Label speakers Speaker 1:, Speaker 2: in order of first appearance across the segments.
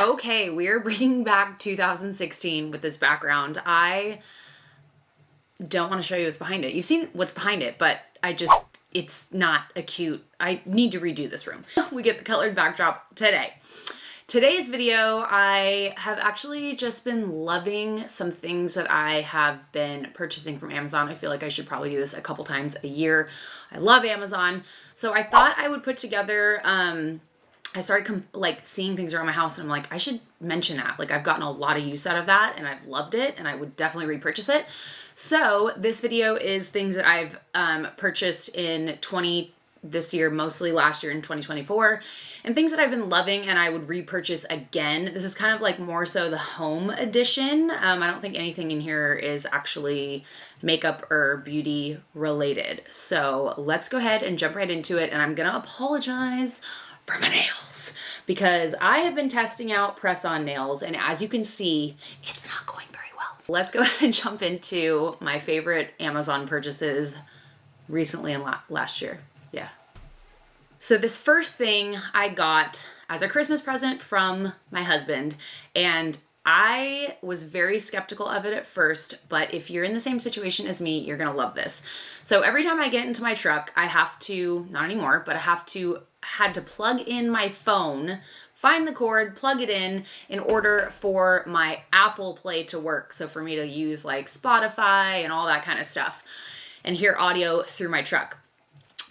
Speaker 1: Okay, we're bringing back 2016 with this background. I don't want to show you what's behind it. You've seen what's behind it, but it's not a cute, I need to redo this room. We get the colored backdrop today. Today's video, I have actually just been loving some things that I have been purchasing from Amazon. I feel like I should probably do this a couple times a year. I love Amazon. So I thought I would put together, I started seeing things around my house and I'm like, I should mention that. Like I've gotten a lot of use out of that and I've loved it and I would definitely repurchase it. So this video is things that I've purchased in this year, mostly last year in 2024, and things that I've been loving and I would repurchase again. This is kind of like more so the home edition. I don't think anything in here is actually makeup or beauty related. So let's go ahead and jump right into it. And I'm gonna apologize for my nails because I have been testing out press-on nails, and as you can see, it's not going very well. Let's go ahead and jump into my favorite Amazon purchases recently and last year. Yeah. So this first thing I got as a Christmas present from my husband, and I was very skeptical of it at first, but if you're in the same situation as me, you're gonna love this. So every time I get into my truck, I have to, not anymore, but I had to plug in my phone, find the cord, plug it in order for my Apple Play to work. So for me to use like Spotify and all that kind of stuff and hear audio through my truck.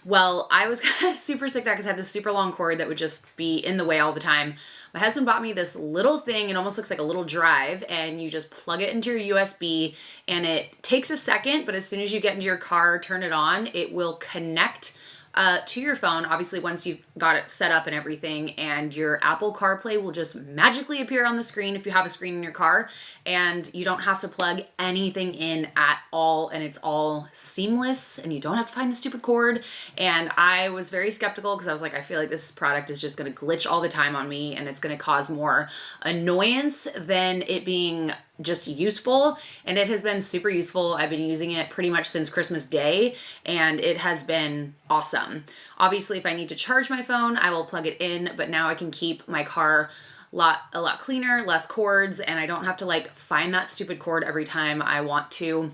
Speaker 1: Well, I was super sick of that because I had this super long cord that would just be in the way all the time. My husband bought me this little thing. It almost looks like a little drive, and you just plug it into your USB, and it takes a second, but as soon as you get into your car, turn it on, it will connect to your phone, obviously once you've got it set up and everything, and your Apple CarPlay will just magically appear on the screen if you have a screen in your car, and you don't have to plug anything in at all, and it's all seamless, and you don't have to find the stupid cord. And I was very skeptical because I was like, I feel like this product is just going to glitch all the time on me, and it's going to cause more annoyance than it being just useful. And it has been super useful. I've been using it pretty much since Christmas Day, and it has been awesome. Obviously, if I need to charge my phone, I will plug it in, but now I can keep my car a lot cleaner, less cords, and I don't have to like find that stupid cord every time I want to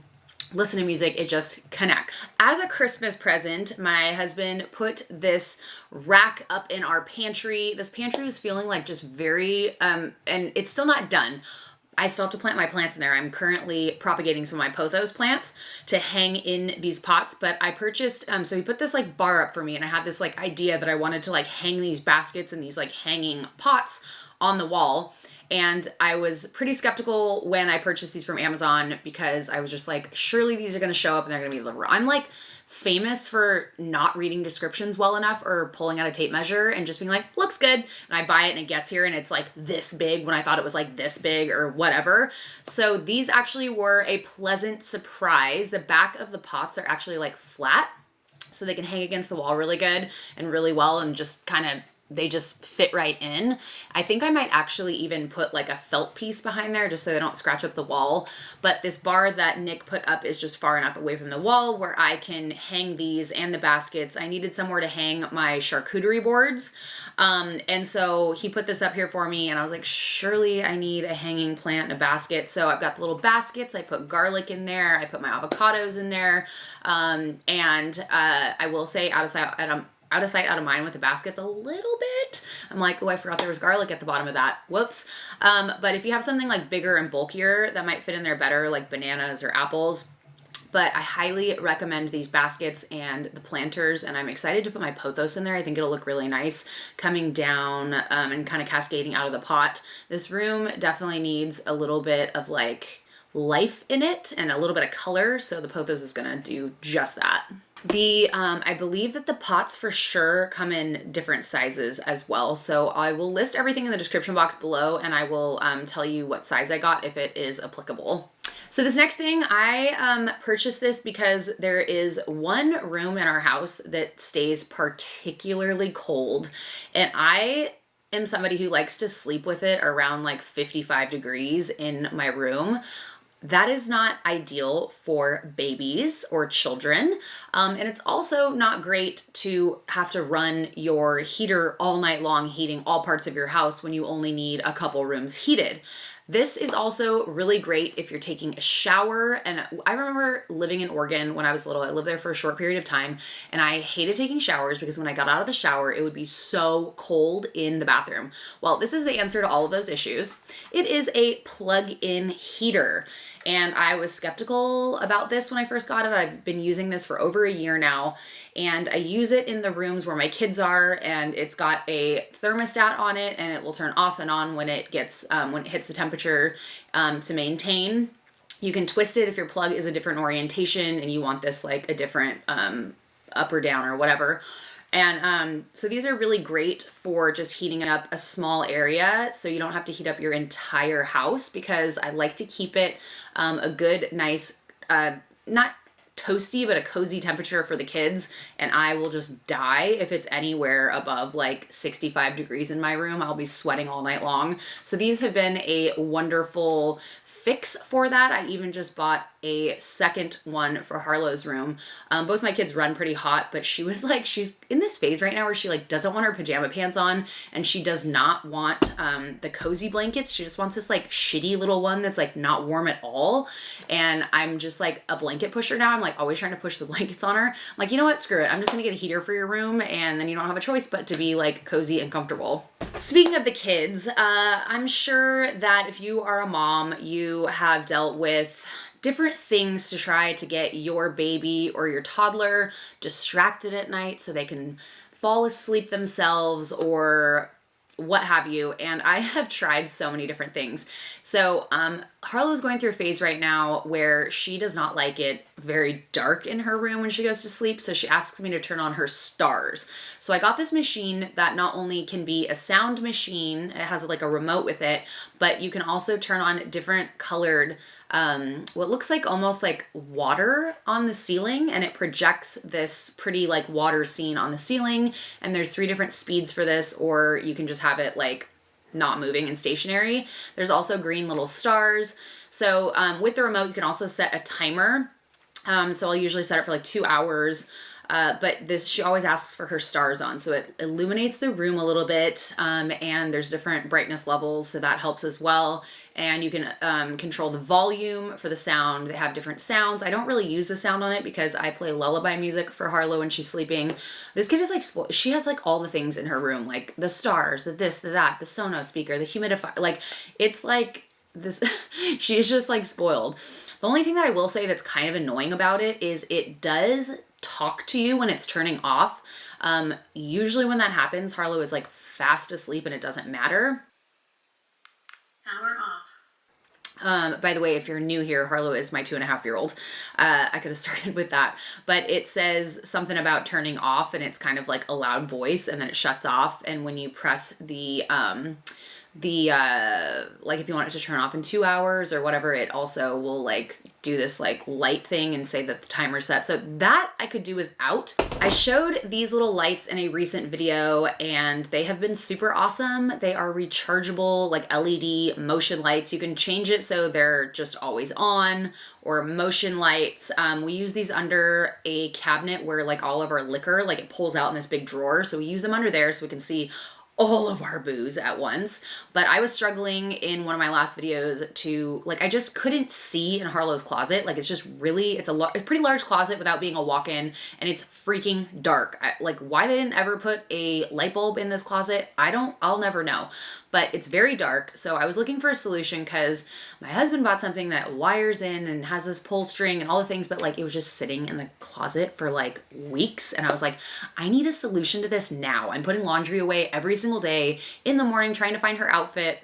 Speaker 1: listen to music. It just connects. As a Christmas present, my husband put this rack up in our pantry. This pantry was feeling like just very, and it's still not done. I still have to plant my plants in there. I'm currently propagating some of my pothos plants to hang in these pots, but I purchased, so he put this like bar up for me, and I had this like idea that I wanted to like hang these baskets and these like hanging pots on the wall. And I was pretty skeptical when I purchased these from Amazon because I was just like, surely these are going to show up and they're going to be delivered. I'm like famous for not reading descriptions well enough or pulling out a tape measure and just being like, looks good. And I buy it and it gets here and it's like this big when I thought it was like this big or whatever. So these actually were a pleasant surprise. The back of the pots are actually like flat, so they can hang against the wall really good and really well, and just kind of they just fit right in. I think I might actually even put like a felt piece behind there just so they don't scratch up the wall. But this bar that Nick put up is just far enough away from the wall where I can hang these and the baskets. I needed somewhere to hang my charcuterie boards. And so he put this up here for me, and I was like, surely I need a hanging plant and a basket. So I've got the little baskets. I put garlic in there. I put my avocados in there. I will say out of sight, out of mind with the baskets a little bit. I'm like, oh, I forgot there was garlic at the bottom of that. Whoops. But if you have something like bigger and bulkier that might fit in there better, like bananas or apples. But I highly recommend these baskets and the planters, and I'm excited to put my pothos in there. I think it'll look really nice coming down and kind of cascading out of the pot. This room definitely needs a little bit of like life in it and a little bit of color, so the pothos is gonna do just that. I believe that the pots for sure come in different sizes as well. So I will list everything in the description box below, and I will tell you what size I got if it is applicable. So this next thing, I purchased this because there is one room in our house that stays particularly cold, and I am somebody who likes to sleep with it around like 55 degrees in my room. That is not ideal for babies or children. And it's also not great to have to run your heater all night long, heating all parts of your house when you only need a couple rooms heated. This is also really great if you're taking a shower. And I remember living in Oregon when I was little. I lived there for a short period of time, and I hated taking showers because when I got out of the shower, it would be so cold in the bathroom. Well, this is the answer to all of those issues. It is a plug-in heater. And I was skeptical about this when I first got it. I've been using this for over a year now, and I use it in the rooms where my kids are, and it's got a thermostat on it, and it will turn off and on when it gets when it hits the temperature to maintain. You can twist it if your plug is a different orientation and you want this like a different up or down or whatever. And so these are really great for just heating up a small area, so you don't have to heat up your entire house, because I like to keep it a good, nice, not toasty, but a cozy temperature for the kids. And I will just die if it's anywhere above like 65 degrees in my room. I'll be sweating all night long. So these have been a wonderful fix for that. I even just bought a second one for Harlow's room. Both my kids run pretty hot, but she was like, she's in this phase right now where she like doesn't want her pajama pants on, and she does not want the cozy blankets. She just wants this like shitty little one that's like not warm at all. And I'm just like a blanket pusher now. I'm like always trying to push the blankets on her. I'm like, you know what? Screw it. I'm just gonna get a heater for your room, and then you don't have a choice but to be like cozy and comfortable. Speaking of the kids, I'm sure that if you are a mom, you have dealt with different things to try to get your baby or your toddler distracted at night so they can fall asleep themselves or what have you. And I have tried so many different things. So Harlow's going through a phase right now where she does not like it very dark in her room when she goes to sleep. So she asks me to turn on her stars. So I got this machine that not only can be a sound machine, it has like a remote with it, but you can also turn on different colored what looks like almost like water on the ceiling, and it projects this pretty like water scene on the ceiling. And there's 3 different speeds for this, or you can just have it like not moving and stationary. There's also green little stars. So with the remote, you can also set a timer. So I'll usually set it for like 2 hours. But this, she always asks for her stars on, so it illuminates the room a little bit, and there's different brightness levels, so that helps as well. And you can control the volume for the sound. They have different sounds. I don't really use the sound on it because I play lullaby music for Harlow when she's sleeping. This kid is like, she has like all the things in her room, like the stars, the this, the that, the Sonos speaker, the humidifier, like it's like this, she's just like spoiled. The only thing that I will say that's kind of annoying about it is it does talk to you when it's turning off. Usually when that happens, Harlow is like fast asleep and it doesn't matter. Power off. By the way, if you're new here, Harlow is my 2.5-year-old. I could have started with that, but it says something about turning off, and it's kind of like a loud voice, and then it shuts off. And when you press the like if you want it to turn off in 2 hours or whatever, it also will like do this like light thing and say that the timer's set. So that I could do without. I showed these little lights in a recent video, and they have been super awesome. They are rechargeable, like LED motion lights. You can change it so they're just always on, or motion lights. We use these under a cabinet where like all of our liquor, like it pulls out in this big drawer. So we use them under there so we can see all of our booze at once. But I was struggling in one of my last videos to like, I just couldn't see in Harlow's closet. Like it's just really, it's a pretty large closet without being a walk-in, and it's freaking dark. Like why they didn't ever put a light bulb in this closet, I'll never know. But it's very dark. So I was looking for a solution because my husband bought something that wires in and has this pull string and all the things, but like it was just sitting in the closet for like weeks. And I was like, I need a solution to this now. I'm putting laundry away every single day in the morning, trying to find her outfit.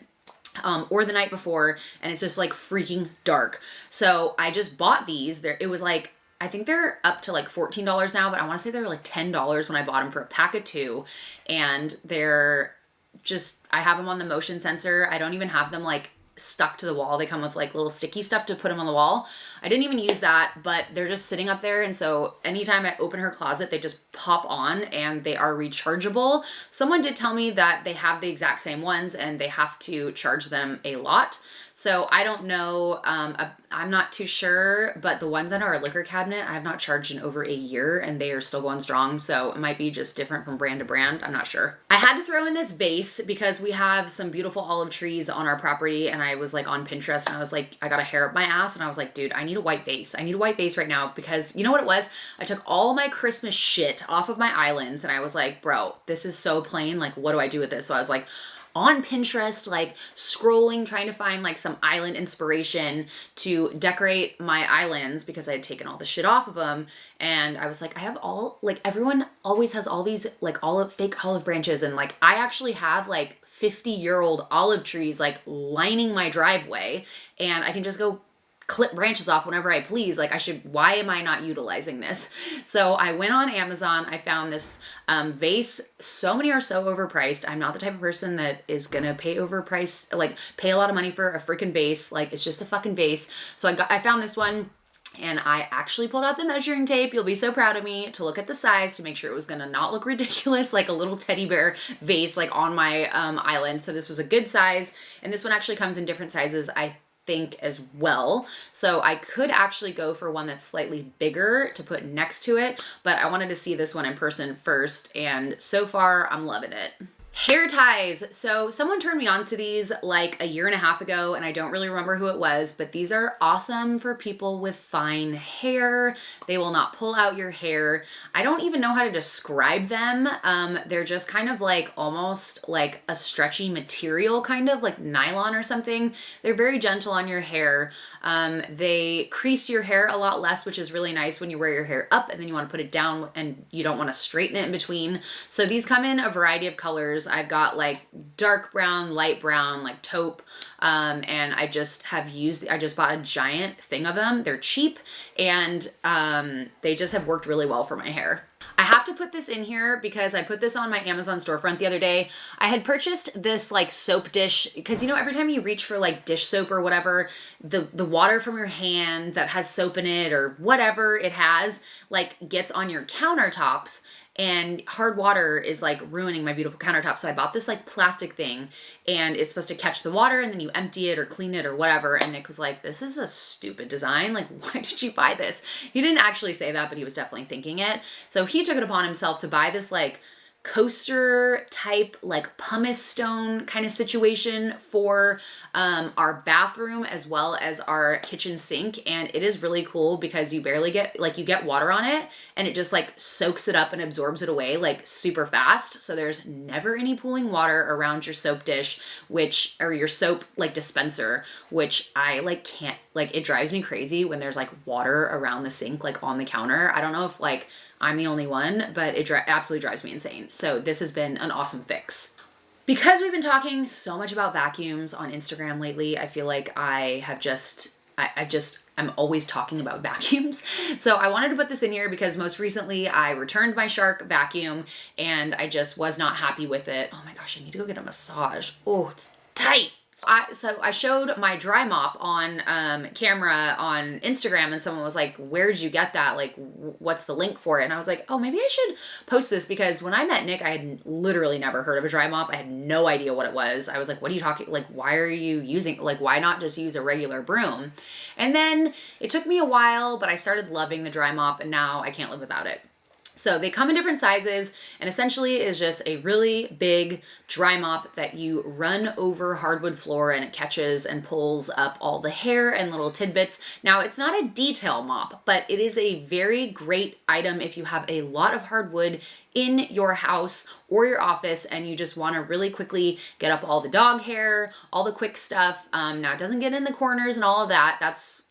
Speaker 1: Or the night before, and it's just like freaking dark. So I just bought these. It was like, I think they're up to like $14 now, but I want to say they were like $10 when I bought them for a pack of 2. And they're just, I have them on the motion sensor. I don't even have them like stuck to the wall. They come with like little sticky stuff to put them on the wall. I didn't even use that, but they're just sitting up there. And so anytime I open her closet, they just pop on and they are rechargeable. Someone did tell me that they have the exact same ones and they have to charge them a lot. So I don't know, I'm not too sure, but the ones that are a liquor cabinet, I have not charged in over a year and they are still going strong. So it might be just different from brand to brand. I'm not sure. I had to throw in this vase because we have some beautiful olive trees on our property, and I was like on Pinterest and I was like, I got a hair up my ass and I was like, dude, I need a white vase. I need a white vase right now because you know what it was? I took all my Christmas shit off of my islands and I was like, bro, this is so plain. Like, what do I do with this? So I was like, on Pinterest, like scrolling, trying to find like some island inspiration to decorate my islands because I had taken all the shit off of them. And I was like, I have all, like everyone always has all these like fake olive branches. And like, I actually have like 50-year-old olive trees like lining my driveway, and I can just go clip branches off whenever I please. Like why am I not utilizing this? So I went on Amazon, I found this vase. So many are so overpriced. I'm not the type of person that is gonna pay overpriced, like pay a lot of money for a freaking vase. Like it's just a fucking vase. So I found this one and I actually pulled out the measuring tape. You'll be so proud of me, to look at the size to make sure it was gonna not look ridiculous like a little teddy bear vase like on my island. So this was a good size, and this one actually comes in different sizes, I think, as well. So I could actually go for one that's slightly bigger to put next to it, but I wanted to see this one in person first, and so far I'm loving it. Hair ties. So someone turned me on to these like a year and a half ago, and I don't really remember who it was, but these are awesome for people with fine hair. They will not pull out your hair. I don't even know how to describe them. They're just kind of like almost like a stretchy material, kind of like nylon or something. They're very gentle on your hair. They crease your hair a lot less, which is really nice when you wear your hair up and then you want to put it down and you don't want to straighten it in between. So these come in a variety of colors. I've got like dark brown, light brown, like taupe, and I just bought a giant thing of them. They're cheap, and they just have worked really well for my hair. I have to put this in here because I put this on my Amazon storefront the other day. I had purchased this like soap dish because, you know, every time you reach for like dish soap or whatever, the water from your hand that has soap in it or whatever it has like gets on your countertops, and hard water is like ruining my beautiful countertop. So I bought this like plastic thing, and it's supposed to catch the water and then you empty it or clean it or whatever. And Nick was like, this is a stupid design. Like, why did you buy this? He didn't actually say that, but he was definitely thinking it. So he took it upon himself to buy this like coaster type like pumice stone kind of situation for our bathroom as well as our kitchen sink. And it is really cool because you barely get, like, you get water on it and it just like soaks it up and absorbs it away like super fast. So there's never any pooling water around your soap dish, or your soap like dispenser, which I like can't, like, it drives me crazy when there's like water around the sink, like on the counter. I don't know if like I'm the only one, but it absolutely drives me insane. So this has been an awesome fix. Because we've been talking so much about vacuums on Instagram lately, I feel like I'm always talking about vacuums. So I wanted to put this in here because most recently I returned my Shark vacuum and I just was not happy with it. Oh my gosh, I need to go get a massage. Oh, it's tight. So I showed my dry mop on camera on Instagram, and someone was like, where did you get that? Like, what's the link for it? And I was like, oh, maybe I should post this, because when I met Nick, I had literally never heard of a dry mop. I had no idea what it was. I was like, what are you talking, like, why are you using, like, why not just use a regular broom? And then it took me a while, but I started loving the dry mop, and now I can't live without it. So they come in different sizes, and essentially is just a really big dry mop that you run over hardwood floor, and it catches and pulls up all the hair and little tidbits. Now, it's not a detail mop, but it is a very great item if you have a lot of hardwood in your house or your office and you just want to really quickly get up all the dog hair, all the quick stuff. Now, it doesn't get in the corners and all of that. That's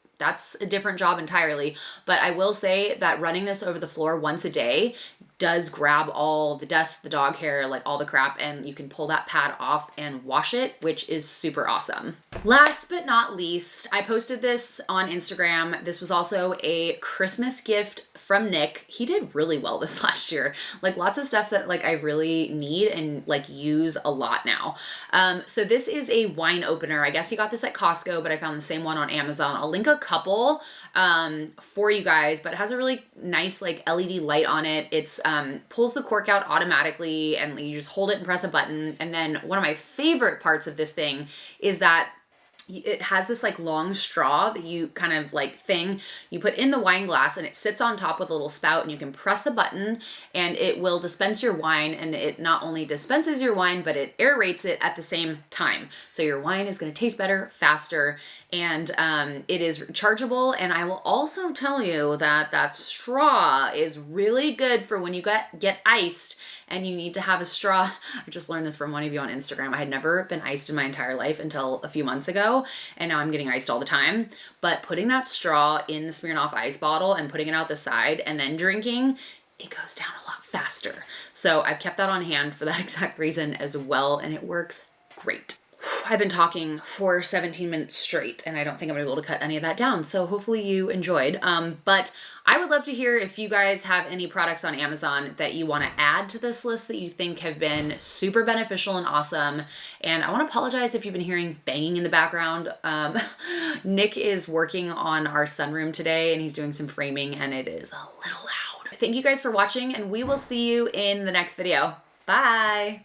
Speaker 1: a different job entirely. But I will say that running this over the floor once a day does grab all the dust, the dog hair, like all the crap, and you can pull that pad off and wash it, which is super awesome. Last but not least, I posted this on Instagram. This was also a Christmas gift from Nick. He did really well this last year. Like lots of stuff that like I really need and like use a lot now. So this is a wine opener. I guess he got this at Costco, but I found the same one on Amazon. I'll link a couple for you guys, but it has a really nice like LED light on it. It's pulls the cork out automatically, and you just hold it and press a button. And then one of my favorite parts of this thing is that it has this like long straw that you kind of like thing you put in the wine glass, and it sits on top with a little spout, and you can press the button and it will dispense your wine. And it not only dispenses your wine, but it aerates it at the same time. So your wine is going to taste better, faster, and it is rechargeable. And I will also tell you that that straw is really good for when you get iced and you need to have a straw. I just learned this from one of you on Instagram. I had never been iced in my entire life until a few months ago, and now I'm getting iced all the time. But putting that straw in the Smirnoff Ice bottle and putting it out the side and then drinking, it goes down a lot faster. So I've kept that on hand for that exact reason as well, and it works great. I've been talking for 17 minutes straight, and I don't think I'm gonna be able to cut any of that down. So hopefully you enjoyed. But I would love to hear if you guys have any products on Amazon that you want to add to this list that you think have been super beneficial and awesome. And I want to apologize if you've been hearing banging in the background. Nick is working on our sunroom today, and he's doing some framing, and it is a little loud. Thank you guys for watching, and we will see you in the next video. Bye.